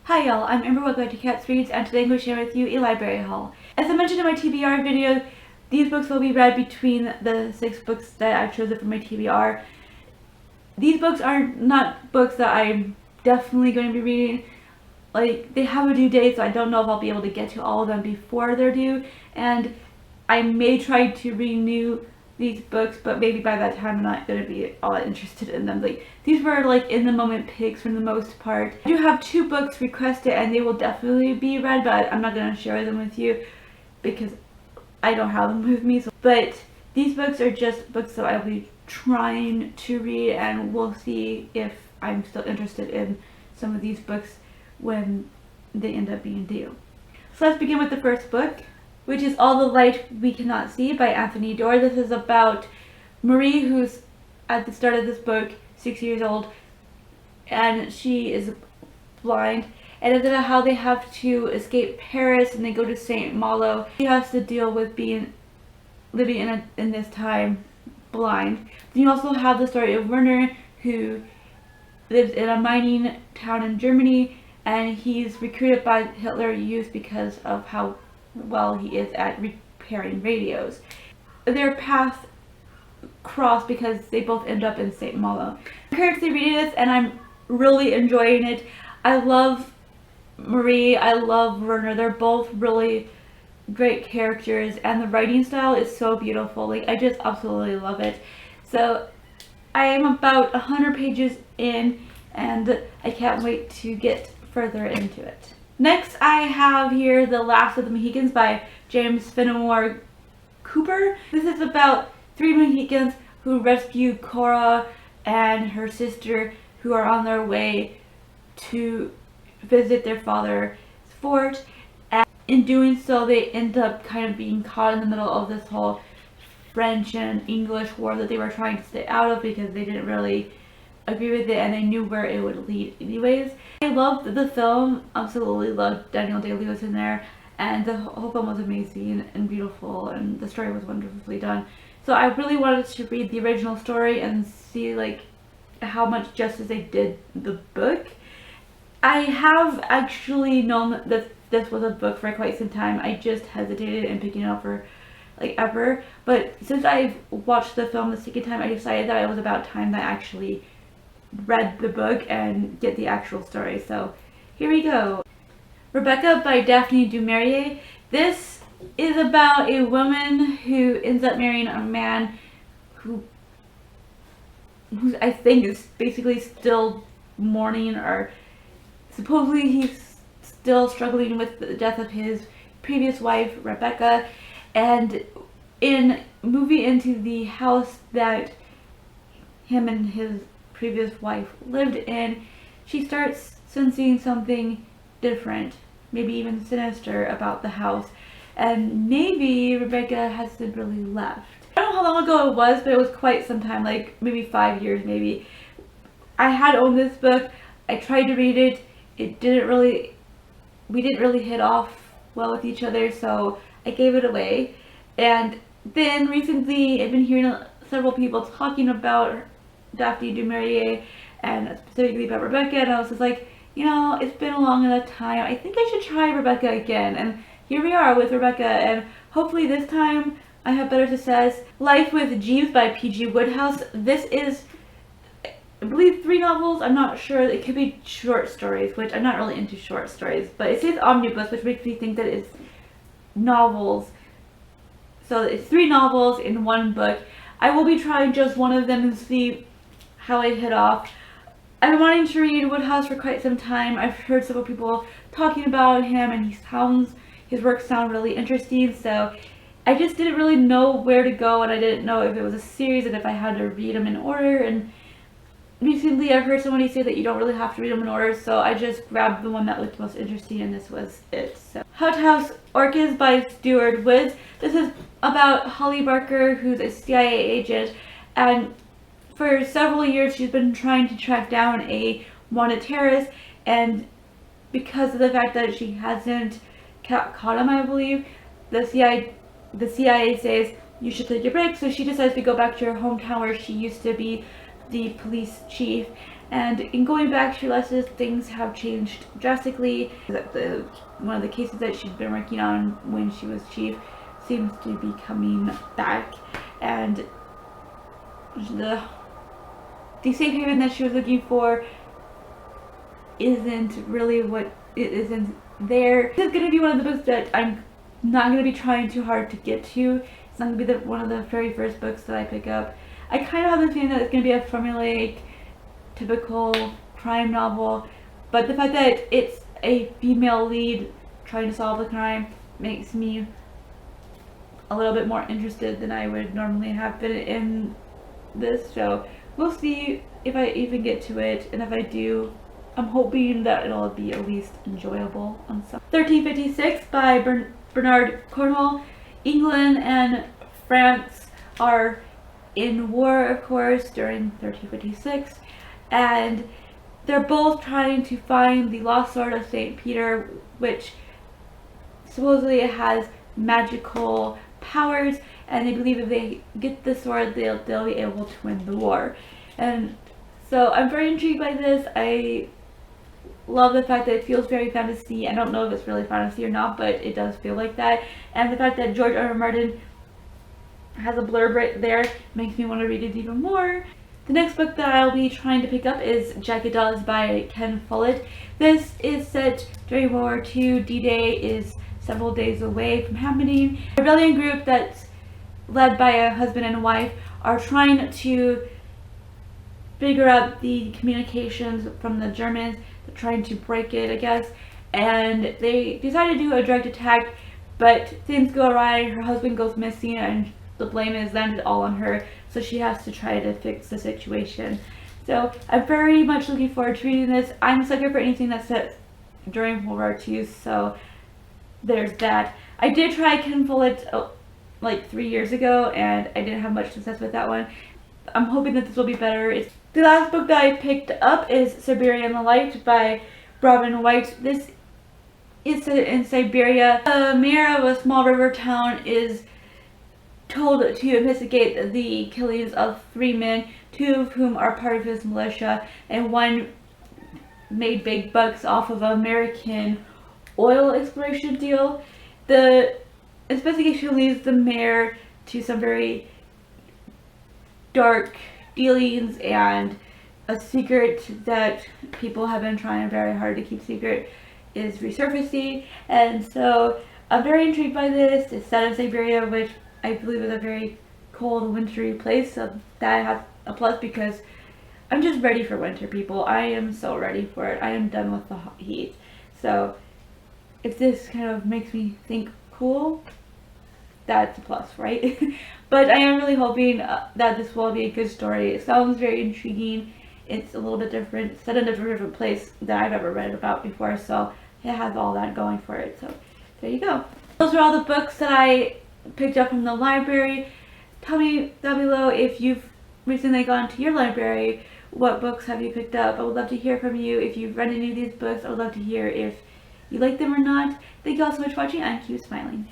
Hi y'all, I'm Amber, welcome back to Cats Reads, and today I'm going to share with you a library haul. As I mentioned in my TBR video, these books will be read between the 6 books that I've chosen for my TBR. These books are not books that I'm definitely going to be reading. Like, they have a due date, so I don't know if I'll be able to get to all of them before they're due, and I may try to renew these books, but maybe by that time I'm not going to be all that interested in them. Like, these were like in the moment picks for the most part. I do have 2 books requested and they will definitely be read, but I'm not going to share them with you because I don't have them with me. But these books are just books that I'll be trying to read, and we'll see if I'm still interested in some of these books when they end up being due. So let's begin with the first book, which is All the Light We Cannot See by Anthony Doerr. This is about Marie, who's at the start of this book 6 years old, and she is blind, and it's about how they have to escape Paris and they go to St. Malo. She has to deal with living in this time blind. Then you also have the story of Werner, who lives in a mining town in Germany, and he's recruited by Hitler Youth because of how well he is at repairing radios. Their paths cross because they both end up in St. Malo. I'm currently reading this and I'm really enjoying it. I love Marie, I love Werner. They're both really great characters and the writing style is so beautiful. Like, I just absolutely love it. So I am about 100 pages in and I can't wait to get further into it. Next, I have here The Last of the Mohicans by James Fenimore Cooper. This is about 3 Mohicans who rescue Cora and her sister, who are on their way to visit their father's fort. And in doing so, they end up kind of being caught in the middle of this whole French and English war that they were trying to stay out of because they didn't really agree with it and they knew where it would lead anyways. I loved the film, absolutely loved Daniel Day-Lewis in there, and the whole film was amazing and beautiful and the story was wonderfully done. So I really wanted to read the original story and see like how much justice they did the book. I have actually known that this was a book for quite some time. I just hesitated in picking it up for like ever, but since I've watched the film the second time, I decided that it was about time that I actually read the book and get the actual story. So here we go. Rebecca by Daphne du Maurier. This is about a woman who ends up marrying a man who I think is basically still mourning, or supposedly he's still struggling with the death of his previous wife Rebecca, and in moving into the house that him and his previous wife lived in, she starts sensing something different, maybe even sinister about the house, and maybe Rebecca hasn't really left. I don't know how long ago it was, but it was quite some time, like maybe 5 years maybe. I had owned this book, I tried to read it, we didn't really hit off well with each other, so I gave it away. And then recently I've been hearing several people talking about Daphne du Maurier and specifically about Rebecca, and I was just like, you know, it's been a long enough time, I think I should try Rebecca again, and here we are with Rebecca, and hopefully this time I have better success. Life with Jeeves by P.G. Wodehouse. This is, I believe, 3 novels. I'm not sure. It could be short stories, which I'm not really into short stories, but it says omnibus, which makes me think that it's novels. So it's 3 novels in 1 book. I will be trying just one of them and see how I hit off. I've been wanting to read Wodehouse for quite some time. I've heard several people talking about him and his work sound really interesting, so I just didn't really know where to go, and I didn't know if it was a series and if I had to read them in order. And recently I've heard somebody say that you don't really have to read them in order, so I just grabbed the one that looked most interesting, and this was it. So House Orcas by Stuart Woods. This is about Holly Barker, who's a CIA agent, and for several years she's been trying to track down a wanted terrorist, and because of the fact that she hasn't caught him, I believe, the CIA says you should take a break, so she decides to go back to her hometown where she used to be the police chief. And in going back, she realizes things have changed drastically. One of the cases that she's been working on when she was chief seems to be coming back, and the safe haven that she was looking for isn't really what it isn't there. This is going to be one of the books that I'm not going to be trying too hard to get to. It's not going to be one of the very first books that I pick up. I kind of have the feeling that it's going to be a formulaic, typical crime novel, but the fact that it's a female lead trying to solve the crime makes me a little bit more interested than I would normally have been in this. So we'll see if I even get to it, and if I do, I'm hoping that it'll be at least enjoyable on some. 1356 by Bernard Cornwell. England and France are in war, of course, during 1356, and they're both trying to find the lost sword of St. Peter, which supposedly has magical powers, and they believe if they get the sword, they'll be able to win the war. And so I'm very intrigued by this. I love the fact that it feels very fantasy. I don't know if it's really fantasy or not, but it does feel like that. And the fact that George R. R. Martin has a blurb right there makes me want to read it even more. The next book that I'll be trying to pick up is Jagged Dolls by Ken Follett. This is set during World War II. D-Day is several days away from happening. A rebellion group that's led by a husband and wife are trying to figure out the communications from the Germans. They're trying to break it, I guess, and they decide to do a direct attack, but things go awry. Her husband goes missing, and the blame is landed all on her, so she has to try to fix the situation. So I'm very much looking forward to reading this. I'm a sucker for anything that's set during World War II, so there's that. I did try Ken Follett like 3 years ago, and I didn't have much success with that one. I'm hoping that this will be better. The last book that I picked up is Severian The Light by Robin White. This is set in Siberia. The mayor of a small river town is told to investigate the killings of 3 men, 2 of whom are part of his militia, and 1 made big bucks off of an American oil exploration deal. The investigation leads the mayor to some very dark dealings, and a secret that people have been trying very hard to keep secret is resurfacing. And so I'm very intrigued by this. It's set in Siberia, which I believe is a very cold, wintry place, so that has a plus because I'm just ready for winter, people. I am so ready for it. I am done with the heat. So if this kind of makes me think cool, that's a plus, right? But I am really hoping that this will be a good story. It sounds very intriguing. It's a little bit different, set in a different place that I've ever read about before, so it has all that going for it. So there you go. Those are all the books that I picked up from the library. Tell me down below if you've recently gone to your library. What books have you picked up? I would love to hear from you. If you've read any of these books, I would love to hear if you like them or not. Thank you all so much for watching, and keep smiling.